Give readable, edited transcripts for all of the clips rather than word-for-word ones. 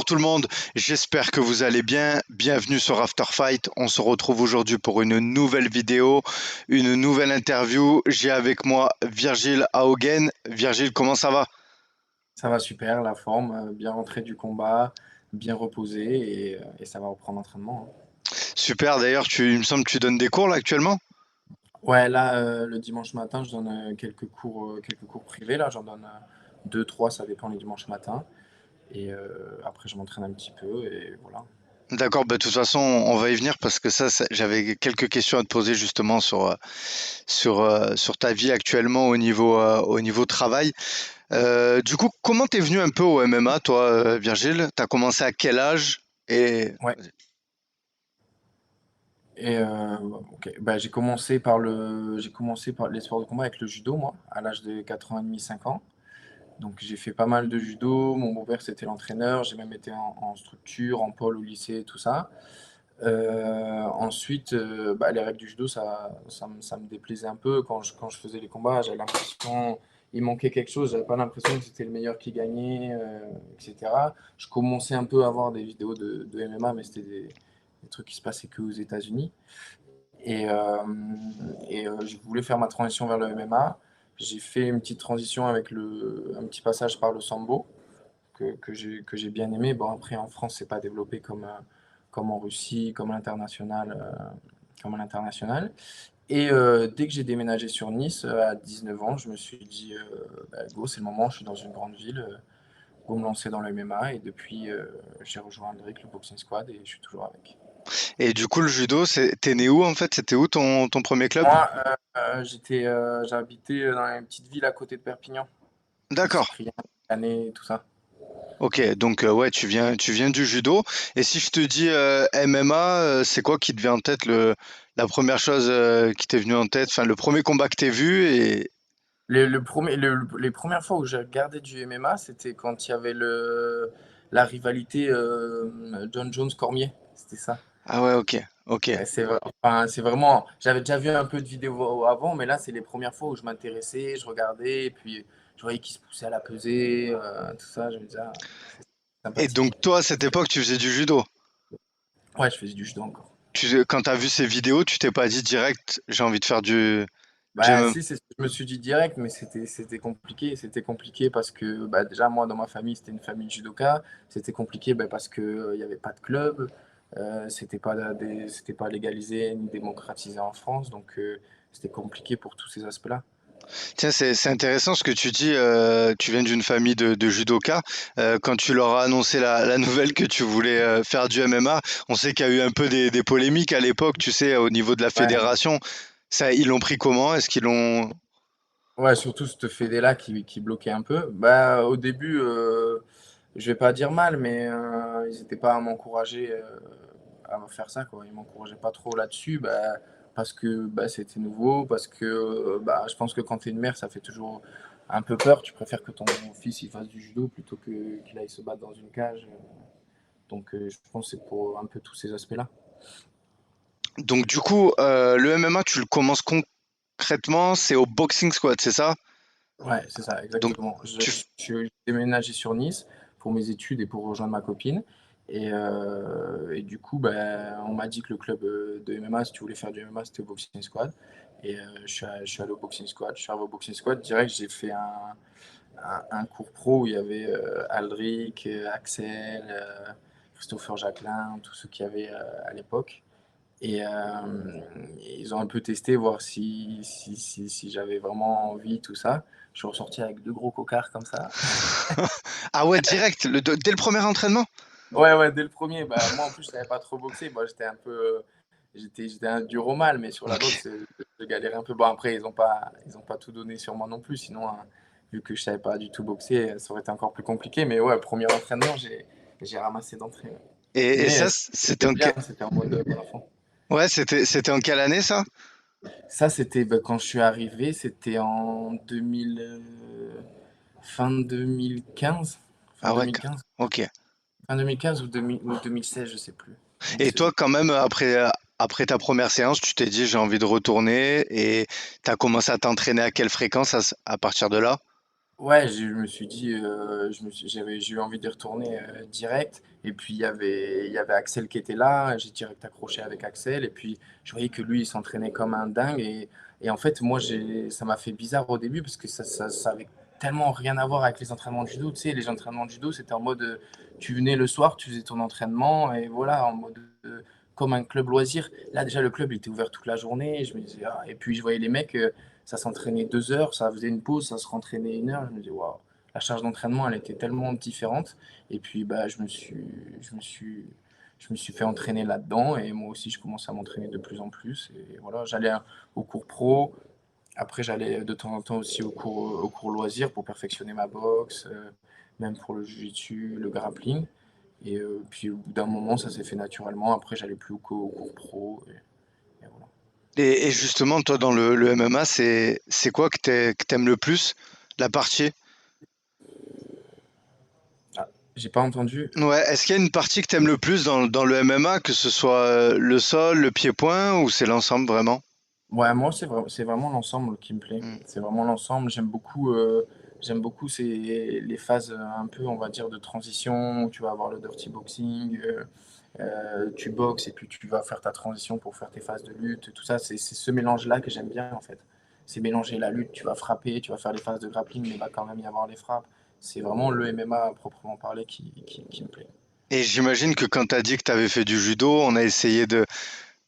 tout le monde, j'espère que vous allez bien. Bienvenue sur After Fight. On se retrouve aujourd'hui pour une nouvelle vidéo, une nouvelle interview. J'ai avec moi Virgile Haugen. Virgile, comment ça va? Ça va super, la forme, bien rentré du combat, bien reposé et ça va reprendre l'entraînement, hein. Super, d'ailleurs, il me semble que tu donnes des cours là actuellement? Ouais, là, le dimanche matin, je donne quelques cours privés. Là, j'en donne 2, 3, ça dépend les dimanches matins. Et après, je m'entraîne un petit peu et voilà. D'accord, bah, de toute façon, on va y venir parce que j'avais quelques questions à te poser justement sur ta vie actuellement au niveau travail. Du coup, comment t'es venu un peu au MMA, toi, Virgile? T'as commencé à quel âge? Et Ouais. Et ok, bah, j'ai commencé par les sports de combat avec le judo, moi, à l'âge de 4 ans et demi, 5 ans. Donc j'ai fait pas mal de judo. Mon beau-père, c'était l'entraîneur. J'ai même été en structure, en pôle au lycée, tout ça. Ensuite, bah, les règles du judo, ça me déplaisait un peu. Quand je faisais les combats, j'avais l'impression il manquait quelque chose. J'avais pas l'impression que c'était le meilleur qui gagnait, etc. Je commençais un peu à voir des vidéos de MMA, mais c'était des trucs qui se passaient que aux États-Unis. Et, je voulais faire ma transition vers le MMA. J'ai fait une petite transition avec un petit passage par le sambo que j'ai bien aimé. Bon, après, en France, c'est pas développé comme en Russie, comme à l'international. Et dès que j'ai déménagé sur Nice, à 19 ans, je me suis dit, bah, go, c'est le moment, je suis dans une grande ville, go me lancer dans le MMA. Et depuis, j'ai rejoint Aldric, le Boxing Squad, et je suis toujours avec. du coup, le judo, t'es né où en fait? C'était où ton premier club? Moi, j'habitais dans une petite ville à côté de Perpignan, D'accord. Saint-Cyprien, Canet, tout ça. Ok, donc ouais, tu viens du judo. Et si je te dis MMA, c'est quoi qui te vient en tête la première chose qui t'est venue en tête, enfin le premier combat que t'es vu et Les premières fois où j'ai regardé du MMA, c'était quand il y avait la rivalité John Jones-Cormier. C'était ça. ah ouais, ok, ok. Et enfin, c'est vraiment. J'avais déjà vu un peu de vidéos avant, mais là, c'est les premières fois où je m'intéressais, je regardais, et puis je voyais qu'ils se poussaient à la pesée, tout ça. Je me disais, ah, c'est Et donc sympathique. toi, à cette époque, tu faisais du judo. Ouais, je faisais du judo encore. Quand t'as vu ces vidéos, tu t'es pas dit direct, j'ai envie de faire du Bah MMA. si, c'est ce que je me suis dit direct, mais c'était compliqué. C'était compliqué parce que bah, déjà moi dans ma famille c'était une famille de judoka. C'était compliqué bah, parce que il n'y avait pas de club, c'était pas légalisé ni démocratisé en France, donc c'était compliqué pour tous ces aspects-là. Tiens, c'est intéressant ce que tu dis. Tu viens d'une famille de judokas. Quand tu leur as annoncé la nouvelle que tu voulais faire du MMA, on sait qu'il y a eu un peu des polémiques à l'époque, tu sais, au niveau de la Ouais, fédération. Ça, ils l'ont pris comment? Est-ce qu'ils l'ont... ouais, surtout cette fédé-là qui bloquait un peu. Bah au début, je vais pas dire mal, mais ils n'étaient pas à m'encourager à faire ça, quoi. Ils m'encourageaient pas trop là-dessus, bah, parce que bah, c'était nouveau, parce que bah, je pense que quand tu es une mère, ça fait toujours un peu peur. Tu préfères que ton fils il fasse du judo plutôt qu'il aille se battre dans une cage. Donc je pense que c'est pour un peu tous ces aspects-là. Donc du coup, le MMA, tu le commences concrètement, c'est au Boxing Squad, c'est ça? Ouais, c'est ça, Donc exactement. Je, tu... je suis déménagé sur Nice pour mes études et pour rejoindre ma copine. Et du coup, ben, on m'a dit que le club de MMA, si tu voulais faire du MMA, c'était au Boxing Squad. Et je suis allé au Boxing Squad. Je suis arrivé au Boxing Squad. Direct, j'ai fait un cours pro où il y avait Aldric, Axel, Christopher Jacquelin, tous ceux qu'il y avait à l'époque. Et ils ont un peu testé, voir si j'avais vraiment envie, tout ça. Je suis ressorti avec deux gros cocards comme ça. Ah ouais, direct, dès le premier entraînement? Ouais, ouais, dès le premier. Bah, moi, en plus, je savais pas trop boxer. Moi, j'étais un peu. J'étais un dur au mal, mais sur la Ok. boxe, je galérais un peu. Bon, après, ils ont pas tout donné sur moi non plus. Sinon, hein, vu que je savais pas du tout boxer, ça aurait été encore plus compliqué. Mais ouais, premier entraînement, j'ai ramassé d'entrée, ouais. Et Mais ça, c'était bien, c'était en mode bon enfant. ouais, c'était en quelle année ça? Ça, c'était bah, quand je suis arrivé, c'était en 2000, fin 2015. Fin Ah ouais, 2015. ok. Fin 2015 ou 2016, je sais plus. Une de Et ces toi, deux. quand même, après ta première séance, tu t'es dit j'ai envie de retourner et t'as commencé à t'entraîner à quelle fréquence à partir de là? Ouais, je me suis dit, j'ai eu envie d'y retourner direct. Et puis il y avait Axel qui était là. J'ai direct accroché avec Axel. Et puis je voyais que lui, il s'entraînait comme un dingue. Et en fait, moi, ça m'a fait bizarre au début parce que ça avait tellement rien à voir avec les entraînements de judo. Tu sais, les entraînements de judo, c'était en mode, tu venais le soir, tu faisais ton entraînement et voilà, en mode comme un club loisir. Là, déjà, le club, il était ouvert toute la journée. Je me disais, ah. Et puis je voyais les mecs. Ça s'entraînait 2 heures, ça faisait une pause, ça se rentraînait 1 heure. Je me dis, waouh, la charge d'entraînement, elle était tellement différente. Et puis, bah, je me suis fait entraîner là-dedans. Et moi aussi, je commençais à m'entraîner de plus en plus. Et voilà, j'allais au cours pro. Après, j'allais de temps en temps aussi au cours loisir pour perfectionner ma boxe, même pour le jiu-jitsu, le grappling. Et puis, au bout d'un moment, ça s'est fait naturellement. Après, j'allais plus au cours pro. Et voilà. Et justement, toi, dans le MMA, c'est quoi que t'aimes le plus? La partie? Ah, j'ai pas entendu. Ouais, est-ce qu'il y a une partie que t'aimes le plus dans le MMA, que ce soit le sol, le pied-point, ou c'est l'ensemble vraiment? Ouais, moi, c'est vraiment l'ensemble qui me plaît. Hmm. C'est vraiment l'ensemble. J'aime beaucoup les phases un peu, on va dire, de transition où tu vas avoir le dirty boxing, tu boxes et puis tu vas faire ta transition pour faire tes phases de lutte. Tout ça, c'est ce mélange-là que j'aime bien en fait. C'est mélanger la lutte, tu vas frapper, tu vas faire les phases de grappling, mais il va quand même y avoir les frappes. C'est vraiment le MMA à proprement parler qui me plaît. Et j'imagine que quand t'as dit que t'avais fait du judo, on a essayé de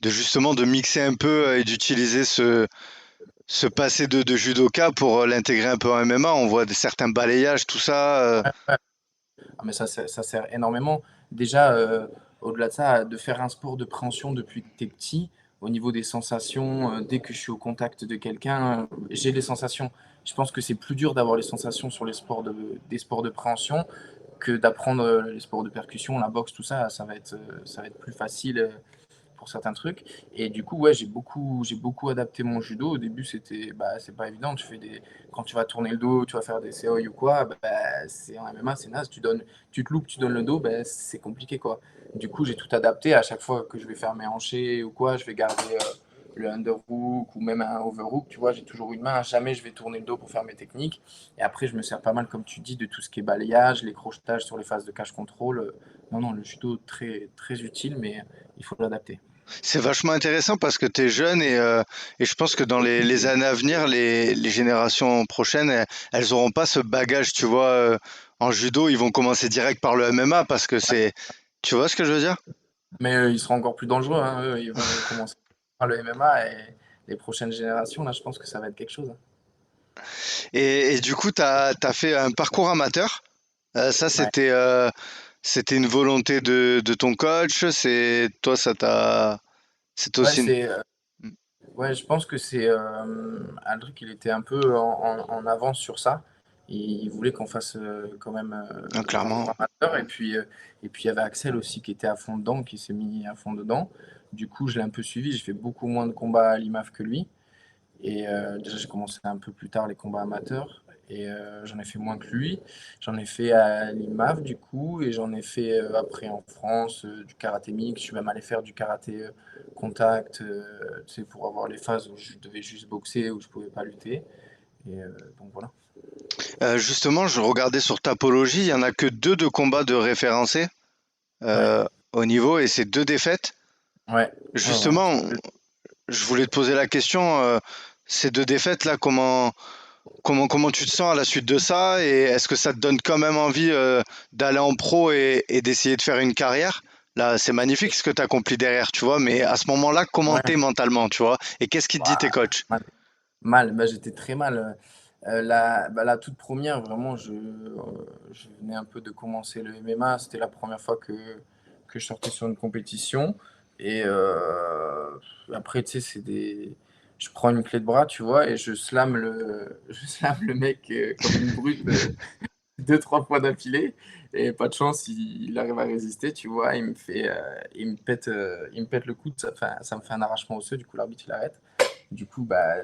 justement de mixer un peu et d'utiliser ce passé de judoka pour l'intégrer un peu en MMA. On voit certains balayages, tout ça. Ah, mais ça sert énormément. Déjà, au-delà de ça, de faire un sport de préhension depuis que tu es petit, au niveau des sensations, dès que je suis au contact de quelqu'un, j'ai les sensations. Je pense que c'est plus dur d'avoir les sensations sur des sports de préhension que d'apprendre les sports de percussion, la boxe, tout ça. Ça va être plus facile. Pour certains trucs. Et du coup, ouais, j'ai beaucoup adapté mon judo. Au début, c'est pas évident. Quand tu vas tourner le dos, tu vas faire des seoi ou quoi, c'est en MMA, c'est naze. Tu te loupes, tu donnes le dos, c'est compliqué, quoi. Du coup, j'ai tout adapté. À chaque fois que je vais faire mes hanchés ou quoi, je vais garder le underhook ou même un overhook. Tu vois, j'ai toujours une main. Jamais je vais tourner le dos pour faire mes techniques. Et après, je me sers pas mal, comme tu dis, de tout ce qui est balayage, les crochetages sur les phases de cache contrôle. Non, non, le judo, très, très utile, mais il faut l'adapter. C'est vachement intéressant parce que tu es jeune et je pense que dans les années à venir, les générations prochaines, elles auront pas ce bagage, tu vois, en judo, ils vont commencer direct par le MMA parce que c'est, tu vois ce que je veux dire? Mais ils seront encore plus dangereux, hein, eux. Ils vont commencer par le MMA et les prochaines générations, là, je pense que ça va être quelque chose, hein. Et du coup, tu as fait un parcours amateur. Ça, Ouais, c'était une volonté de ton coach. C'est toi, c'est ouais, aussi. ouais, je pense que c'est Aldric, il était un peu en avance sur ça. Il voulait qu'on fasse quand même Ah, le clairement. parcours amateur. Et puis il y avait Axel aussi qui était à fond dedans, qui s'est mis à fond dedans. Du coup, je l'ai un peu suivi. J'ai fait beaucoup moins de combats à l'IMAF que lui. Et déjà, j'ai commencé un peu plus tard les combats amateurs. Et j'en ai fait moins que lui. J'en ai fait à l'IMAF, du coup. Et j'en ai fait après en France, du karaté mix. Je suis même allé faire du karaté contact, tu sais, pour avoir les phases où je devais juste boxer, où je pouvais pas lutter. Et donc voilà. Justement, je regardais sur Tapologie, il y en a que deux de combats de référencés Ouais, au niveau et c'est deux défaites. ouais, ouais, ouais. Justement, je voulais te poser la question, ces deux défaites-là, comment tu te sens à la suite de ça? Et est-ce que ça te donne quand même envie d'aller en pro et d'essayer de faire une carrière? Là, c'est magnifique ce que tu accomplis derrière, tu vois, mais à ce moment-là, comment Ouais, t'es mentalement, tu vois? Et qu'est-ce qui te dit tes bah, coachs? mal. Bah, j'étais très mal. La toute première, vraiment, je venais un peu de commencer le MMA. C'était la première fois que je sortais sur une compétition. Et après, tu sais, je prends une clé de bras, tu vois, et je slam le mec comme une brute deux, trois fois d'affilée. Et pas de chance, il arrive à résister, tu vois. Il me pète le coude, ça me fait un arrachement osseux. Du coup, l'arbitre, il arrête. Du coup, bah,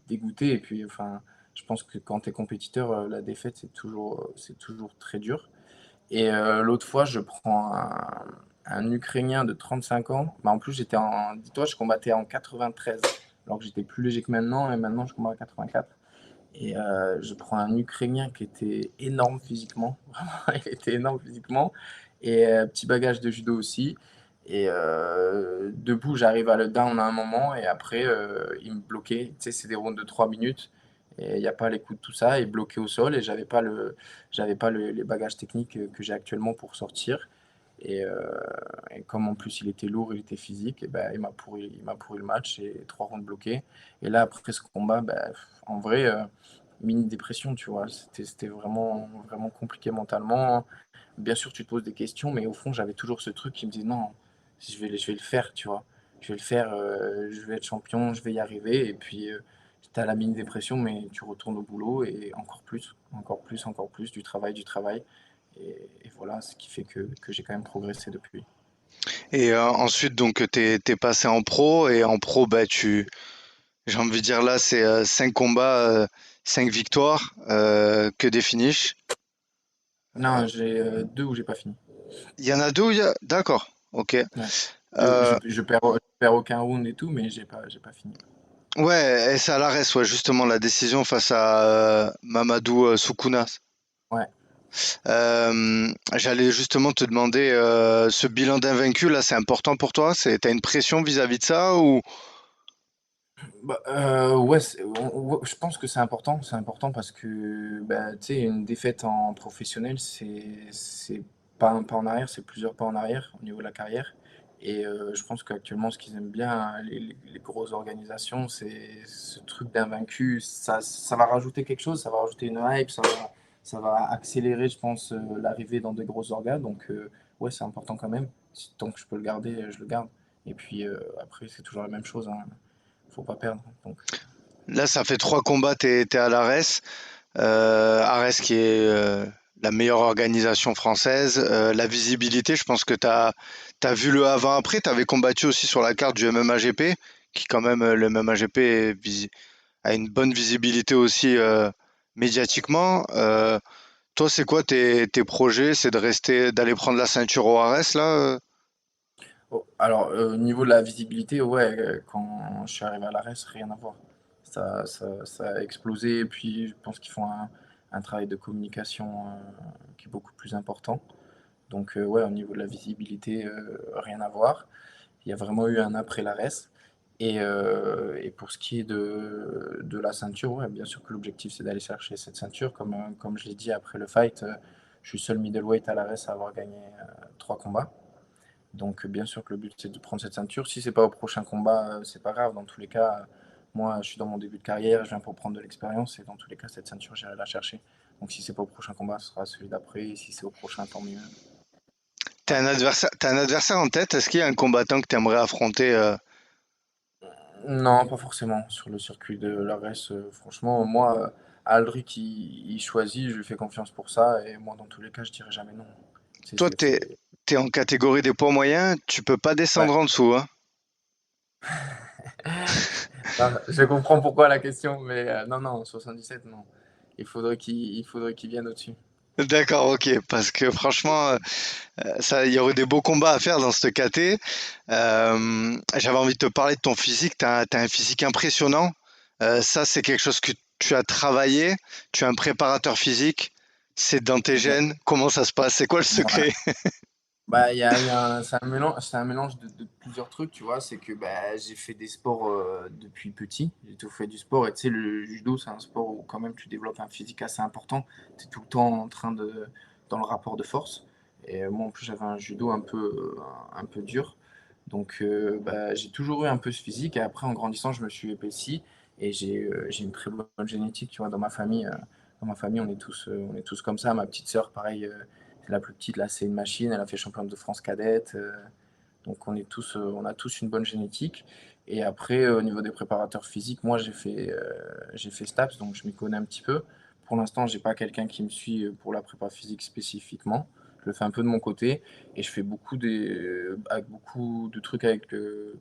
dégoûté. Et puis, enfin, je pense que quand tu es compétiteur, la défaite, c'est toujours très dur. Et l'autre fois, je prends un Ukrainien de 35 ans. Bah, en plus, dis-toi, je combattais en 93, alors que j'étais plus léger que maintenant. Et maintenant, je combats à 84. Et je prends un Ukrainien qui était énorme physiquement. Vraiment, il était énorme physiquement. Et petit bagage de judo aussi. Et debout, j'arrive à le down à un moment. Et après, il me bloquait. Tu sais, c'est des rounds de 3 minutes. Et il n'y a pas les coups de tout ça. Et bloqué au sol. Et les bagages techniques que j'ai actuellement pour sortir. Et, euh, et comme en plus il était lourd, il était physique, et ben, il m'a pourri le match et 3 rounds bloqués. Et là, après ce combat, ben, en vrai, mini dépression, tu vois. C'était vraiment, vraiment compliqué mentalement. Bien sûr, tu te poses des questions, mais au fond, j'avais toujours ce truc qui me disait non, je vais le faire, tu vois. Je vais le faire, je vais être champion, je vais y arriver. Et puis, tu as la mini dépression, mais tu retournes au boulot et encore plus, encore plus, encore plus, du travail, du travail. Et voilà, ce qui fait que j'ai quand même progressé depuis. Et ensuite, donc, t'es passé en pro, et en pro, bah, j'ai envie de dire là, c'est 5 combats, 5 victoires, que des finishes. Non, j'ai deux où j'ai pas fini. Il y en a deux où il y a... D'accord, ok. Ouais. Je, Euh, je perds aucun round et tout, mais j'ai pas fini. ouais, et c'est à l'arrêt, ouais, justement, la décision face à Mamadou Soukouna. Ouais. J'allais justement te demander, ce bilan d'invaincu là, c'est important pour toi? T'as une pression vis-à-vis de ça ou? Bah, ouais, ouais, je pense que c'est important parce que bah, tu sais, une défaite en professionnel, c'est pas un pas en arrière, c'est plusieurs pas en arrière au niveau de la carrière. Et je pense qu'actuellement, ce qu'ils aiment bien, hein, les grosses organisations, c'est ce truc d'invaincu. Ça va rajouter quelque chose, ça va rajouter une hype, ça va accélérer, je pense, l'arrivée dans des grosses organes. Donc, ouais, c'est important quand même. Tant que je peux le garder, je le garde. Et puis après, c'est toujours la même chose, hein. Faut pas perdre. Donc, Là, ça fait 3 combats, t'es à l'ARES. ARES qui est la meilleure organisation française. La visibilité, je pense que t'as vu le avant-après. T'avais combattu aussi sur la carte du MMA-GP, qui quand même, le MMA-GP a une bonne visibilité aussi médiatiquement. Toi, c'est quoi tes projets? C'est de rester, d'aller prendre la ceinture au ARES là? oh, alors, au niveau de la visibilité, ouais, quand je suis arrivé à l'ARES, rien à voir. Ça a explosé, et puis je pense qu'ils font un travail de communication qui est beaucoup plus important. Donc, ouais, au niveau de la visibilité, rien à voir. Il y a vraiment eu un après l'ARES. Et pour ce qui est de la ceinture, ouais, bien sûr que l'objectif c'est d'aller chercher cette ceinture. Comme je l'ai dit après le fight, je suis seul middleweight à l'ARES à avoir gagné 3 combats. Donc bien sûr que le but c'est de prendre cette ceinture. Si c'est pas au prochain combat, c'est pas grave. Dans tous les cas, moi je suis dans mon début de carrière, je viens pour prendre de l'expérience et dans tous les cas cette ceinture j'irai la chercher. Donc si c'est pas au prochain combat, ce sera celui d'après. Et si c'est au prochain, tant mieux. Voilà. T'as un adversaire en tête? Est-ce qu'il y a un combattant que t'aimerais affronter? Non, pas forcément sur le circuit de l'ARES. Franchement, moi, Aldric il choisit, je lui fais confiance pour ça et moi dans tous les cas je dirai jamais non. C'est Toi, c'est c'est t'es en catégorie des poids moyens, tu peux pas ouais. descendre en dessous, hein? Ah, je comprends pourquoi la question, mais non non 77 non. Il faudrait qu'il vienne au-dessus. D'accord, ok, parce que franchement, ça, il y aurait des beaux combats à faire dans cette KT. J'avais envie de te parler de ton physique. T'as un physique impressionnant. Ça, c'est quelque chose que tu as travaillé. Tu as un préparateur physique. C'est dans tes Ouais. gènes. Comment ça se passe? C'est quoi le Ouais. secret? Bah, c'est un mélange de plusieurs trucs, tu vois. C'est que bah, j'ai fait des sports depuis petit. J'ai tout fait du sport. Et tu sais, le judo, c'est un sport où quand même tu développes un physique assez important. Tu es tout le temps en train dans le rapport de force. Et moi, en plus, j'avais un judo un peu dur. Donc, bah, j'ai toujours eu un peu ce physique. Et après, en grandissant, je me suis épaissi. Et j'ai une très bonne génétique, tu vois, dans ma famille. Dans ma famille, on est tous comme ça. Ma petite sœur, pareil. C'est la plus petite, là, c'est une machine. Elle a fait championne de France cadette. Donc on a tous une bonne génétique. Et après, au niveau des préparateurs physiques, moi j'ai fait STAPS, donc je m'y connais un petit peu. Pour l'instant, j'ai pas quelqu'un qui me suit pour la prépa physique spécifiquement. Je le fais un peu de mon côté et je fais avec beaucoup de trucs avec le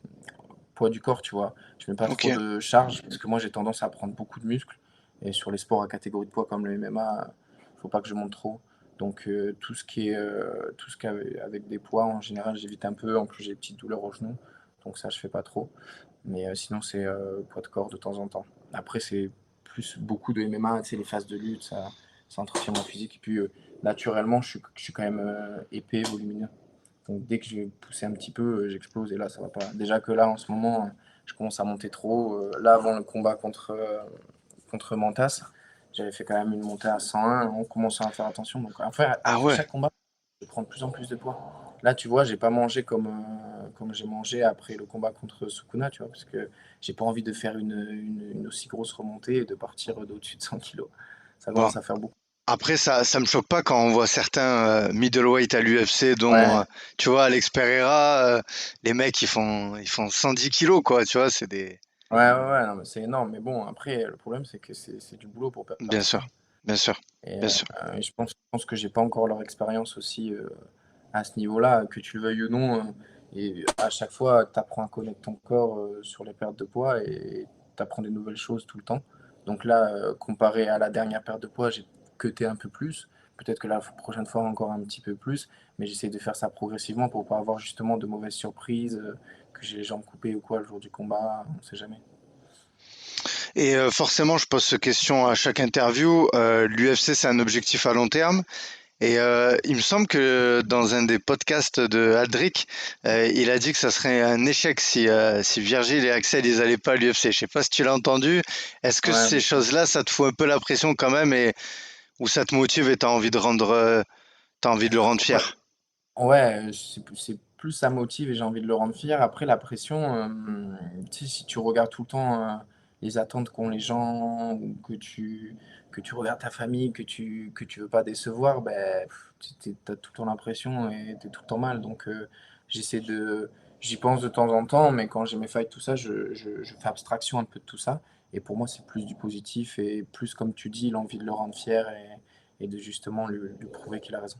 poids du corps, tu vois. Je mets pas Ok. trop de charge parce que moi j'ai tendance à prendre beaucoup de muscles. Et sur les sports à catégorie de poids comme le MMA, faut pas que je monte trop. Donc tout ce qui est avec des poids, en général, j'évite un peu. En plus, j'ai des petites douleurs au genou. Donc ça, je fais pas trop. Mais sinon, c'est poids de corps de temps en temps. Après, c'est plus beaucoup de MMA, tu sais, les phases de lutte, ça entretient mon physique. Et puis, naturellement, je suis quand même épais, volumineux. Donc, dès que je vais pousser un petit peu, j'explose et là, ça va pas. Déjà que là, en ce moment, je commence à monter trop. Là, avant le combat contre Mantas, j'avais fait quand même une montée à 101 en commençant à faire attention. Donc, après, Ah avec ouais, chaque combat, je prends de plus en plus de poids. Là, tu vois, j'ai pas mangé comme j'ai mangé après le combat contre Sukuna, tu vois, parce que j'ai pas envie de faire une aussi grosse remontée et de partir d'au-dessus de 100 kilos. Ça bon. commence à faire beaucoup. Après, ça me choque pas quand on voit certains middleweight à l'UFC, dont, Ouais, tu vois, Alex Pereira, les mecs, ils font 110 kilos, quoi, tu vois, c'est des... ouais, non, mais c'est énorme. Mais bon, après, le problème, c'est que c'est du boulot pour Bien perdre sûr, ça. bien sûr, Et, bien sûr. je pense que j'ai pas encore leur expérience aussi à ce niveau-là, que tu le veuilles ou non. Et à chaque fois, tu apprends à connaître ton corps sur les pertes de poids et tu apprends des nouvelles choses tout le temps. Donc là, comparé à la dernière perte de poids, j'ai cuté un peu plus. Peut-être que la prochaine fois, encore un petit peu plus. Mais j'essaie de faire ça progressivement pour pas avoir justement de mauvaises surprises, que j'ai les jambes coupées ou quoi le jour du combat. On sait jamais. Et forcément, je pose cette question à chaque interview. L'UFC, c'est un objectif à long terme. Et il me semble que dans un des podcasts de Aldric, il a dit que ça serait un échec si Virgil et Axel ils allaient pas à l'UFC. Je sais pas si tu l'as entendu. Est-ce que Ouais, ces choses-là, ça te fout un peu la pression quand même et ou ça te motive et t'as envie de le rendre ouais, fier? ouais, c'est plus ça motive et j'ai envie de le rendre fier. Après, la pression, tu sais, si tu regardes tout le temps les attentes qu'ont les gens, ou que tu regardes ta famille, que tu veux pas décevoir, ben, tu as tout le temps l'impression et tu es tout le temps mal. Donc, j'essaie de, j'y pense de temps en temps, mais quand j'ai mes fights, tout ça, je fais abstraction un peu de tout ça. Et pour moi, c'est plus du positif et plus, comme tu dis, l'envie de le rendre fier et de justement lui prouver qu'il a raison.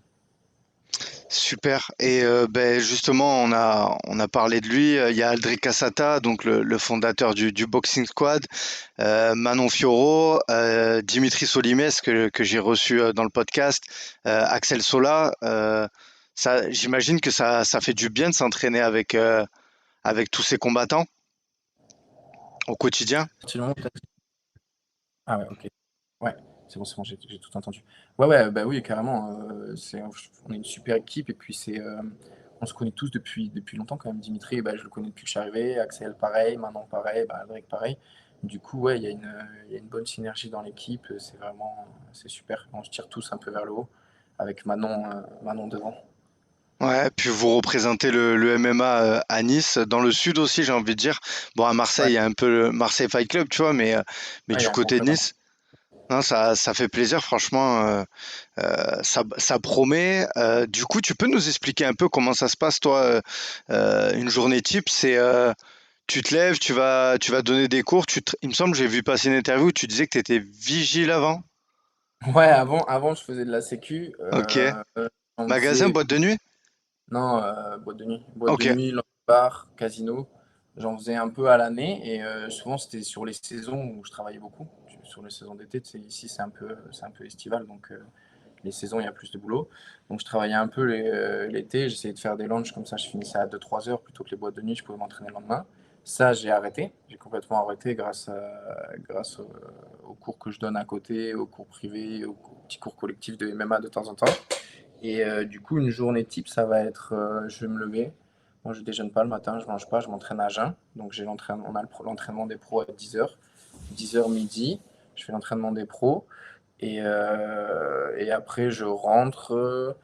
Super. Et ben justement, on a parlé de lui. Il y a Aldric Cassata, donc le fondateur du Boxing Squad, Manon Fiorot, Dimitri Solimès que j'ai reçu dans le podcast, Axel Sola. Ça, j'imagine que ça fait du bien de s'entraîner avec tous ces combattants au quotidien. À partir du moment où ah ouais, OK. Ouais, c'est bon, j'ai tout entendu. Ouais, ouais, bah oui, carrément. On est une super équipe et puis on se connaît tous depuis longtemps quand même. Dimitri, bah, je le connais depuis que je suis arrivé. Axel, pareil. Manon, pareil. Bah, Alric, pareil. Du coup, ouais, il y a une bonne synergie dans l'équipe. C'est super. On se tire tous un peu vers le haut avec Manon devant. Ouais, puis vous représentez le MMA à Nice, dans le sud aussi, j'ai envie de dire. Bon, à Marseille, Ouais, il y a un peu le Marseille Fight Club, tu vois, mais ouais, il y du a un gros côté de club à Nice, non, ça fait plaisir, franchement, ça promet. Du coup, tu peux nous expliquer un peu comment ça se passe, toi, une journée type? Tu te lèves, tu vas donner des cours. Il me semble, j'ai vu passer une interview où tu disais que tu étais vigile avant. Ouais, avant, je faisais de la sécu. Ok. J'en Magasin, faisais. boîte de nuit? Non, boîte de nuit. Boîte de Ok. nuit, bar, casino. J'en faisais un peu à l'année et souvent c'était sur les saisons où je travaillais beaucoup. Sur les saisons d'été, tu sais, ici c'est un peu estival, donc les saisons il y a plus de boulot. Donc je travaillais un peu l'été, j'essayais de faire des lunchs comme ça, je finissais à 2 3 heures plutôt que les boîtes de nuit, je pouvais m'entraîner le lendemain. Ça, j'ai arrêté, j'ai complètement arrêté grâce aux cours que je donne à côté, aux cours privés, aux petits cours collectifs de MMA de temps en temps. Et du coup, une journée type, ça va être, je vais me lever. Moi, je déjeune pas le matin, je mange pas, je m'entraîne à jeun. Donc, on a l'entraînement des pros à 10 heures, 10 heures midi. Je fais l'entraînement des pros. Et après, je rentre,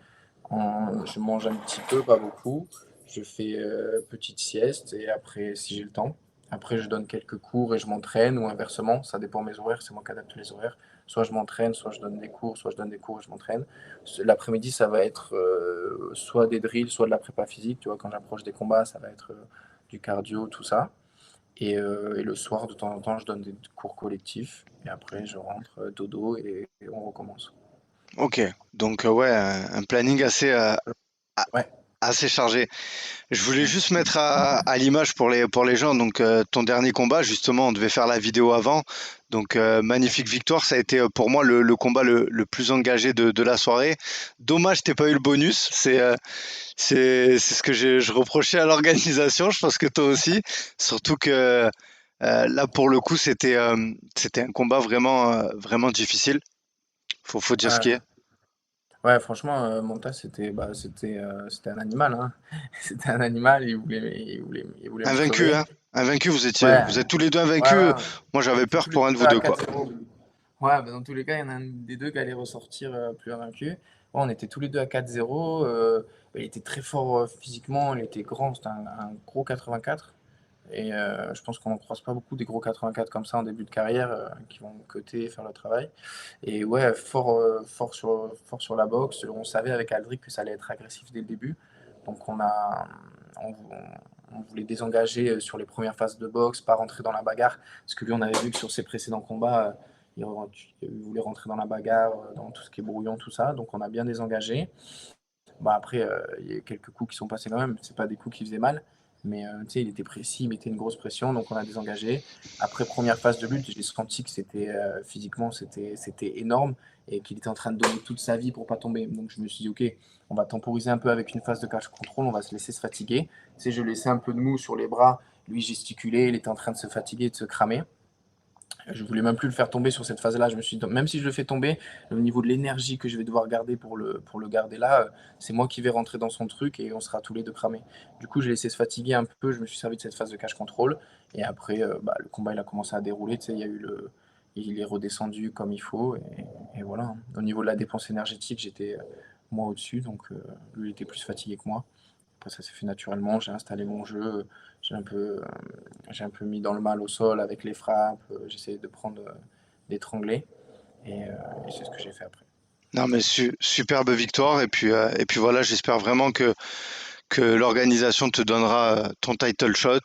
je mange un petit peu, pas beaucoup. Je fais petite sieste et après, si j'ai le temps. Après, je donne quelques cours et je m'entraîne ou inversement, ça dépend de mes horaires, c'est moi qui adapte les horaires. Soit je m'entraîne, soit je donne des cours, soit je donne des cours et je m'entraîne. L'après-midi, ça va être soit des drills, soit de la prépa physique. Tu vois, quand j'approche des combats, ça va être du cardio, tout ça. Et le soir, de temps en temps, je donne des cours collectifs. Et après, je rentre, dodo, et on recommence. Ok. Donc, ouais, un planning a- Ouais. assez chargé. Je voulais Ouais. juste mettre à l'image pour les gens, donc ton dernier combat, justement, on devait faire la vidéo avant, donc magnifique victoire, ça a été pour moi le combat le plus engagé de la soirée. Dommage, t'aies pas eu le bonus, c'est ce que je reprochais à l'organisation, je pense que toi aussi, surtout que Là, pour le coup, c'était un combat vraiment difficile. Faut dire ce qui est. Ouais, ouais, franchement, Monta, c'était un animal, hein. C'était un animal, il voulait me Invaincu, crever. hein? Invaincu, Ouais, vous êtes tous les deux ouais, invaincus. ouais. Moi, On j'avais était peur tous les pour un de vous deux à deux, quoi. 4-0. Ouais, bah, dans tous les cas, il y en a un des deux qui allait ressortir plus invaincu. Ouais, on était tous les deux à 4-0. Il était très fort physiquement, il était grand, c'était un gros 84. Et je pense qu'on n'en croise pas beaucoup des gros 84 comme ça en début de carrière qui vont coter, faire le travail. Et ouais, fort sur la boxe. On savait avec Aldric que ça allait être agressif dès le début. Donc on, on voulait désengager sur les premières phases de boxe, pas rentrer dans la bagarre. Parce que lui, on avait vu que sur ses précédents combats, il voulait rentrer dans la bagarre, dans tout ce qui est brouillon, tout ça. Donc on a bien désengagé. Bah après, il y a eu quelques coups qui sont passés quand même. C'est pas des coups qui faisaient mal. Mais tu sais, il était précis, il mettait une grosse pression, donc on a désengagé. Après première phase de lutte, j'ai senti que physiquement c'était énorme et qu'il était en train de donner toute sa vie pour pas tomber. Donc je me suis dit ok, on va temporiser un peu avec une phase de catch control, on va se laisser se fatiguer. Tu sais, je laissais un peu de mou sur les bras, lui gesticulait, il était en train de se fatiguer, de se cramer. Je voulais même plus le faire tomber sur cette phase-là. Je me suis dit, même si je le fais tomber, au niveau de l'énergie que je vais devoir garder pour le garder là, c'est moi qui vais rentrer dans son truc et on sera tous les deux cramés. Du coup, j'ai laissé se fatiguer un peu. Je me suis servi de cette phase de cash control. Et après, bah, le combat, il a commencé à dérouler. Tu sais, il est redescendu comme il faut. Et voilà. Au niveau de la dépense énergétique, j'étais moi au-dessus. Donc, lui, il était plus fatigué que moi. Après, ça s'est fait naturellement. J'ai installé mon jeu. J'ai un peu, euh, j'ai un peu mis dans le mal au sol avec les frappes. J'ai essayé de prendre, d'étrangler. Et, euh, et c'est ce que j'ai fait après. Non, mais superbe victoire. Et puis voilà, j'espère vraiment que l'organisation te donnera ton title shot.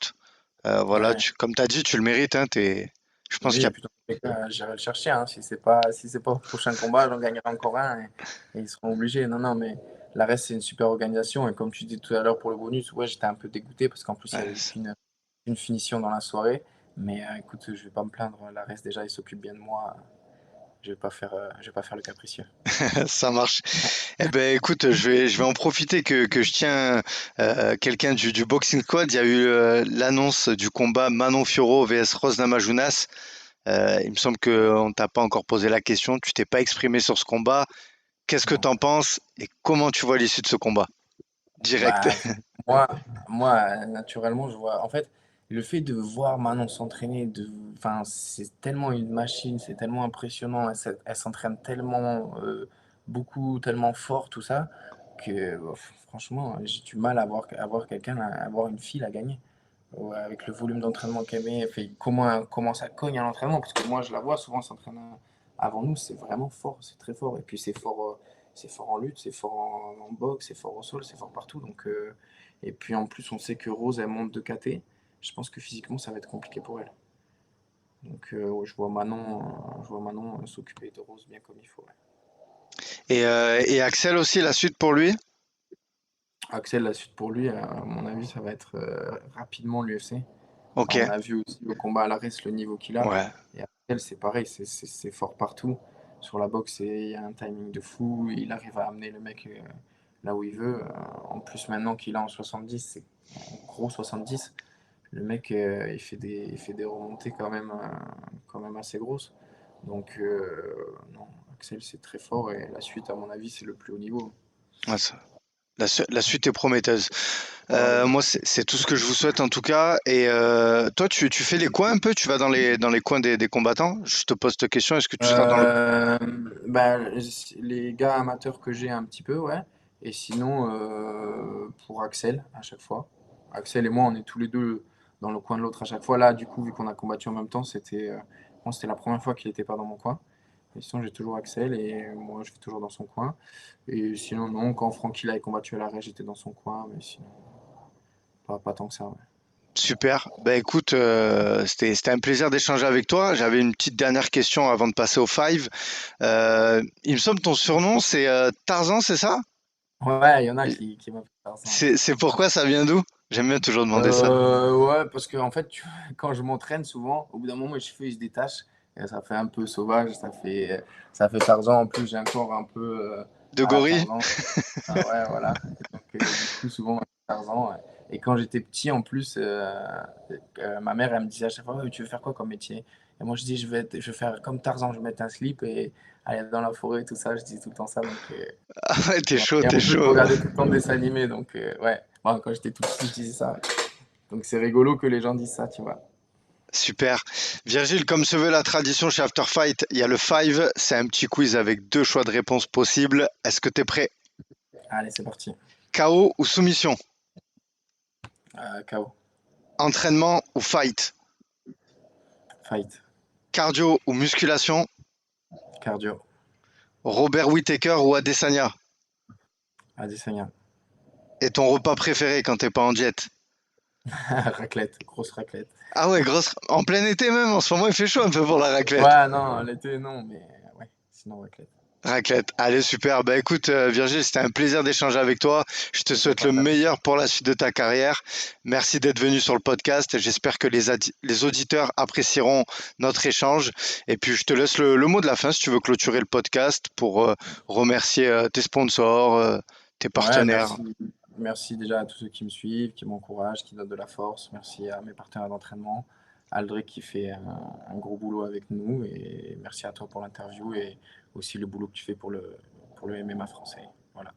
Voilà, Ouais. comme tu as dit, tu le mérites. Hein, je pense Oui, qu'il y et a. puis dans tous les cas, j'irai le chercher. Hein. Si c'est pas au prochain combat, j'en gagnerai encore un. Et ils seront obligés. Non, non, mais la reste, c'est une super organisation. Et comme tu dis tout à l'heure pour le bonus, ouais, j'étais un peu dégoûté parce qu'en plus, il n'y Ouais, avait eu qu'une finition dans la soirée. Mais écoute, je vais pas me plaindre. La reste, déjà, il s'occupe bien de moi. Je vais pas faire le capricieux. ça marche. Eh ben, écoute, je vais en profiter que je tiens quelqu'un du Boxing Squad. Il y a eu l'annonce du combat Manon Fiorot vs Rose Namajunas. Il me semble qu'on t'a pas encore posé la question. Tu t'es pas exprimé sur ce combat. Qu'est-ce que Non. t'en penses et comment tu vois l'issue de ce combat? Direct. Bah, moi, moi, naturellement, je vois. En fait, le fait de voir Manon s'entraîner, enfin, c'est tellement une machine, c'est tellement impressionnant. Elle s'entraîne tellement beaucoup, tellement fort, tout ça, que franchement, j'ai du mal à voir quelqu'un, à voir une fille à gagner. Ouais, avec le volume d'entraînement qu'elle met, fait, comment ça cogne à l'entraînement, parce que moi je la vois souvent s'entraîner avant nous, c'est vraiment fort, c'est très fort. Et puis c'est fort en lutte, c'est fort en boxe, c'est fort au sol, c'est fort partout. Donc, et puis en plus, on sait que Rose, elle monte de KT. Je pense que physiquement, ça va être compliqué pour elle. Donc, ouais, je vois Manon s'occuper de Rose bien comme il faut. Ouais. Et Axel aussi, la suite pour lui? Axel, la suite pour lui, à mon avis, ça va être rapidement l'UFC. Ok. Enfin, on a vu aussi au combat à l'arrêt le niveau qu'il a. Ouais. Et Axel, c'est pareil, c'est fort partout. Sur la boxe, il y a un timing de fou. Il arrive à amener le mec là où il veut. En plus, maintenant qu'il est en 70, c'est en gros 70. Le mec, il fait des remontées quand même assez grosses. Donc, non, Axel, c'est très fort. Et la suite, à mon avis, c'est le plus haut niveau. Ouais, la suite est prometteuse. Ouais, Moi, c'est tout ce que je vous souhaite en tout cas. Et toi, tu fais les coins un peu? Tu vas dans les coins des combattants? Je te pose cette question. Est-ce que tu seras dans le... Euh, bah, les gars amateurs que j'ai un petit peu, ouais. Et sinon, pour Axel, à chaque fois. Axel et moi, on est tous les deux dans le coin de l'autre à chaque fois. Là, du coup, vu qu'on a combattu en même temps, c'était la première fois qu'il n'était pas dans mon coin. Et sinon, j'ai toujours Axel et moi, je vais toujours dans son coin. Et sinon, non, quand Francky là, a combattu à l'arrêt, j'étais dans son coin. Mais sinon, pas tant que ça, ouais. Super. Ben écoute, c'était un plaisir d'échanger avec toi. J'avais une petite dernière question avant de passer au five. Il me semble ton surnom, c'est Tarzan, c'est ça? Ouais, il y en a qui m'appellent Tarzan, ouais. C'est pourquoi ça vient d'où? J'aime bien toujours demander ça. Ouais, parce que en fait, quand je m'entraîne souvent, au bout d'un moment, mes cheveux ils se détachent et ça fait un peu sauvage, ça fait Tarzan. En plus, j'ai un corps un peu De à la gorille? Tarzan. Ah ouais, voilà. Et donc, du coup, souvent, Tarzan. Ouais. Et quand j'étais petit, en plus, ma mère, elle me disait à chaque fois: «Ouais, tu veux faire quoi comme métier?» Et moi, je dis: je vais faire comme Tarzan, je vais mettre un slip et aller dans la forêt, tout ça». Je dis tout le temps ça, donc Ah ouais, t'es voilà. chaud, Et en t'es plus, je chaud. regardais tout le temps des dessins animés, donc ouais. Bon, quand j'étais tout petit, je disais ça. Donc c'est rigolo que les gens disent ça, tu vois? Super. Virgile, comme se veut la tradition chez After Fight, il y a le five, c'est un petit quiz avec deux choix de réponse possibles. Est-ce que t'es prêt? Allez, c'est parti. KO ou soumission? KO. Entraînement ou fight? Fight. Cardio ou musculation? Cardio. Robert Whittaker ou Adesanya? Adesanya. Et ton repas préféré quand t'es pas en diète? Raclette. Grosse raclette. Ah ouais, grosse. En plein été même, en ce moment il fait chaud un peu pour la raclette. Ouais, non, l'été, non, mais ouais, sinon raclette. Raclette. Allez, super. Bah écoute, Virgile, c'était un plaisir d'échanger avec toi. Je te Plaisir souhaite le partagé. meilleur pour la suite de ta carrière. Merci d'être venu sur le podcast. J'espère que les auditeurs apprécieront notre échange. Et puis, je te laisse le mot de la fin si tu veux clôturer le podcast pour remercier tes sponsors, tes Ouais, partenaires. merci déjà à tous ceux qui me suivent, qui m'encouragent, qui donnent de la force. Merci à mes partenaires d'entraînement, Aldric qui fait un gros boulot avec nous, et merci à toi pour l'interview et aussi le boulot que tu fais pour le MMA français. Voilà.